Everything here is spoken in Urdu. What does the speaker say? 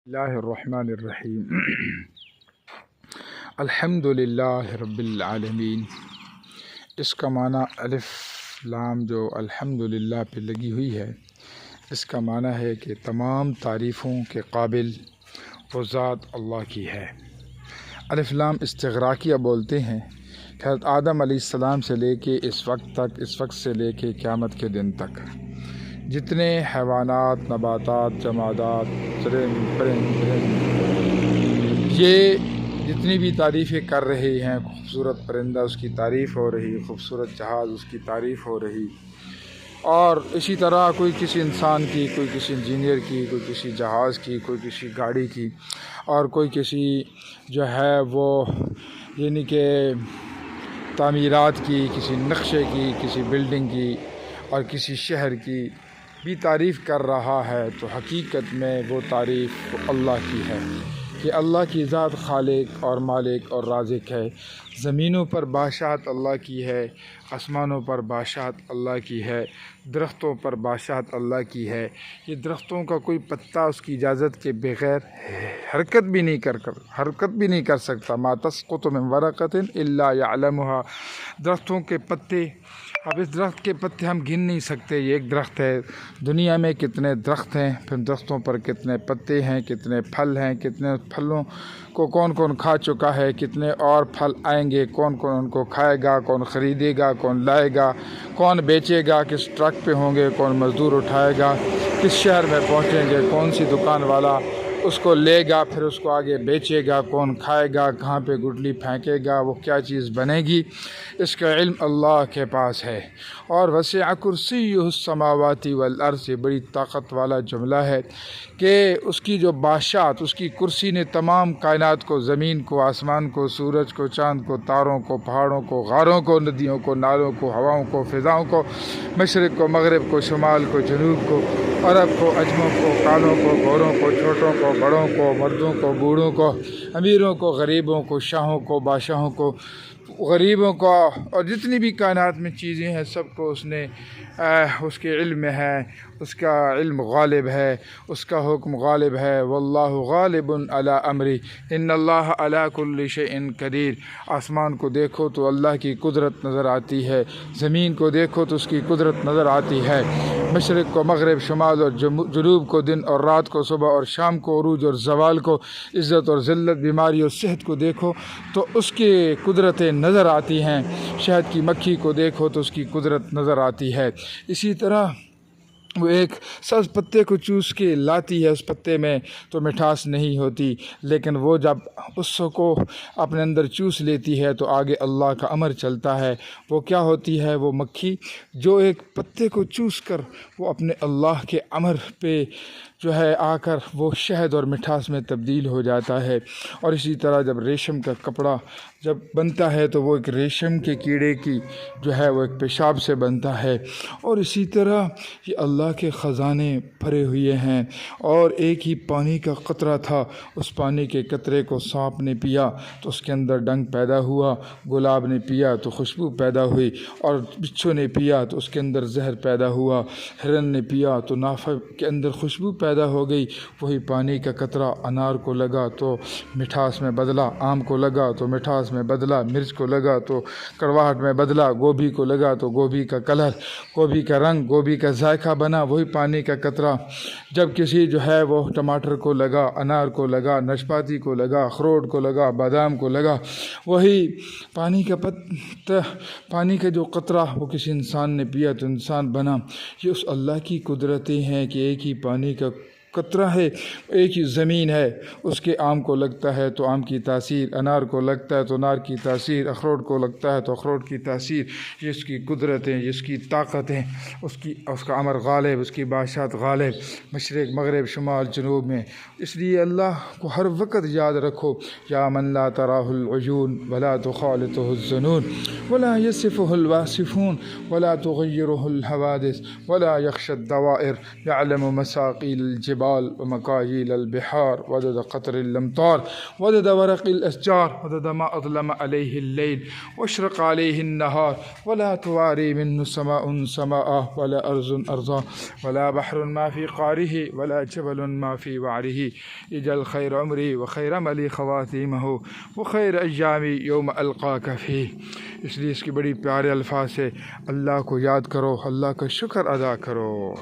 اللہ الرحمن الرحیم الحمد للہ رب العالمین۔ اس کا معنی الف لام جو الحمد للہ پہ لگی ہوئی ہے، اس کا معنی ہے کہ تمام تعریفوں کے قابل وہ ذات اللہ کی ہے۔ الف لام استغراقیہ بولتے ہیں۔ حضرت آدم علیہ السلام سے لے کے اس وقت سے لے کے قیامت کے دن تک جتنے حیوانات، نباتات، جمادات، پرند یہ جتنی بھی تعریفیں کر رہے ہیں، خوبصورت پرندہ اس کی تعریف ہو رہی، خوبصورت جہاز اس کی تعریف ہو رہی، اور اسی طرح کوئی کسی انسان کی، کوئی کسی انجینئر کی، کوئی کسی جہاز کی، کوئی کسی گاڑی کی، اور کوئی کسی جو ہے وہ یعنی کہ تعمیرات کی، کسی نقشے کی، کسی بلڈنگ کی اور کسی شہر کی بھی تعریف کر رہا ہے، تو حقیقت میں وہ تعریف اللہ کی ہے کہ اللہ کی ذات خالق اور مالک اور رازق ہے۔ زمینوں پر بادشاہت اللہ کی ہے، آسمانوں پر بادشاہت اللہ کی ہے، درختوں پر بادشاہت اللہ کی ہے۔ یہ درختوں کا کوئی پتا اس کی اجازت کے بغیر حرکت بھی نہیں کر سکتا۔ ما تسقط من ورقۃ الا يعلمها۔ درختوں کے پتے، اب اس درخت کے پتے ہم گن نہیں سکتے، یہ ایک درخت ہے۔ دنیا میں کتنے درخت ہیں، پھر درختوں پر کتنے پتے ہیں، کتنے پھل ہیں، کتنے پھلوں کو کون کون کھا چکا ہے، کتنے اور پھل آئیں گے، کون کون ان کو کھائے گا، کون خریدے گا، کون لائے گا، کون بیچے گا، کس ٹرک پہ ہوں گے، کون مزدور اٹھائے گا، کس شہر میں پہنچیں گے، کون سی دکان والا اس کو لے گا پھر اس کو آگے بیچے گا، کون کھائے گا، کہاں پہ گٹلی پھینکے گا، وہ کیا چیز بنے گی، اس کا علم اللہ کے پاس ہے۔ اور وسع کرسیہ السماوات والارض، یہ بڑی طاقت والا جملہ ہے کہ اس کی جو بادشاہت، اس کی کرسی نے تمام کائنات کو، زمین کو، آسمان کو، سورج کو، چاند کو، تاروں کو، پہاڑوں کو، غاروں کو، ندیوں کو، نالوں کو، ہواؤں کو، فضاؤں کو، مشرق کو، مغرب کو، شمال کو، جنوب کو، عرب کو، عجموں کو، کالوں کو، گوروں کو، چھوٹوں کو، بڑوں کو، مردوں کو، بوڑھوں کو، امیروں کو، غریبوں کو، شاہوں کو، بادشاہوں کو، غریبوں کو، اور جتنی بھی کائنات میں چیزیں ہیں سب کو اس نے اس کے علم میں ہے، اس کا علم غالب ہے، اس کا حکم غالب ہے۔ واللہ غالب علی امری ان اللہ علی کل شیء قدیر۔ آسمان کو دیکھو تو اللہ کی قدرت نظر آتی ہے، زمین کو دیکھو تو اس کی قدرت نظر آتی ہے، مشرق کو مغرب، شمال اور جنوب کو، دن اور رات کو، صبح اور شام کو، عروج اور زوال کو، عزت اور ذلت، بیماری اور صحت کو دیکھو تو اس کی قدرتیں نظر آتی ہیں، شہد کی مکھی کو دیکھو تو اس کی قدرت نظر آتی ہے۔ اسی طرح وہ ایک سبز پتے کو چوس کے لاتی ہے، اس پتے میں تو مٹھاس نہیں ہوتی، لیکن وہ جب اس کو اپنے اندر چوس لیتی ہے تو آگے اللہ کا امر چلتا ہے۔ وہ کیا ہوتی ہے؟ وہ مکھی جو ایک پتے کو چوس کر وہ اپنے اللہ کے امر پہ جو ہے آ کر وہ شہد اور مٹھاس میں تبدیل ہو جاتا ہے۔ اور اسی طرح جب ریشم کا کپڑا جب بنتا ہے تو وہ ایک ریشم کے کیڑے کی جو ہے وہ ایک پیشاب سے بنتا ہے۔ اور اسی طرح یہ اللہ کے خزانے بھرے ہوئے ہیں۔ اور ایک ہی پانی کا قطرہ تھا، اس پانی کے قطرے کو سانپ نے پیا تو اس کے اندر ڈنک پیدا ہوا، گلاب نے پیا تو خوشبو پیدا ہوئی، اور بچھو نے پیا تو اس کے اندر زہر پیدا ہوا، ہرن نے پیا تو نافع کے اندر خوشبو پیدا ہو گئی۔ وہی پانی کا قطرہ انار کو لگا تو مٹھاس میں بدلا، آم کو لگا تو مٹھاس میں بدلا، مرچ کو لگا تو کڑواہٹ میں بدلا، گوبھی کو لگا تو گوبھی کا کلر، گوبھی کا رنگ، گوبھی کا ذائقہ بنا۔ وہی پانی کا قطرہ جب کسی جو ہے وہ ٹماٹر کو لگا، انار کو لگا، ناشپاتی کو لگا، اخروٹ کو لگا، بادام کو لگا، وہی پانی کا جو قطرہ وہ کسی انسان نے پیا تو انسان بنا۔ یہ اس اللہ کی قدرتیں ہیں کہ ایک ہی پانی کا قطرہ ہے، ایک ہی زمین ہے، اس کے آم کو لگتا ہے تو آم کی تاثیر، انار کو لگتا ہے تو انار کی تاثیر، اخروٹ کو لگتا ہے تو اخروٹ کی تاثیر۔ یہ اس کی قدرتیں، یہ اس کی طاقتیں، اس کا امر غالب، اس کی بادشاہت غالب، مشرق مغرب شمال جنوب میں۔ اس لیے اللہ کو ہر وقت یاد رکھو، یا من لا تراہ العیون ولا تخالطہ الظنون ولا یصفہ الواصفون ولا تغیرہ الحوادث ولا یخشى الدوائر یعلم مساقیل الجبال الجبال ومكاييل البحار وعدد قطر الأمطار وعدد ورق الأشجار وعدد ما أظلم عليه الليل واشرق عليه النهار ولا تواري منه سماء سماء ولا أرض أرضا ولا بحر ما في قاره ولا جبل ما في وعره اجعل خير عمري وخير عملي خواتيمه وخير أيامي يوم ألقاك فيه. اس لیے اس کی بڑی پیارے الفاظ سے اللہ کو یاد کرو، اللہ کا شکر ادا کرو۔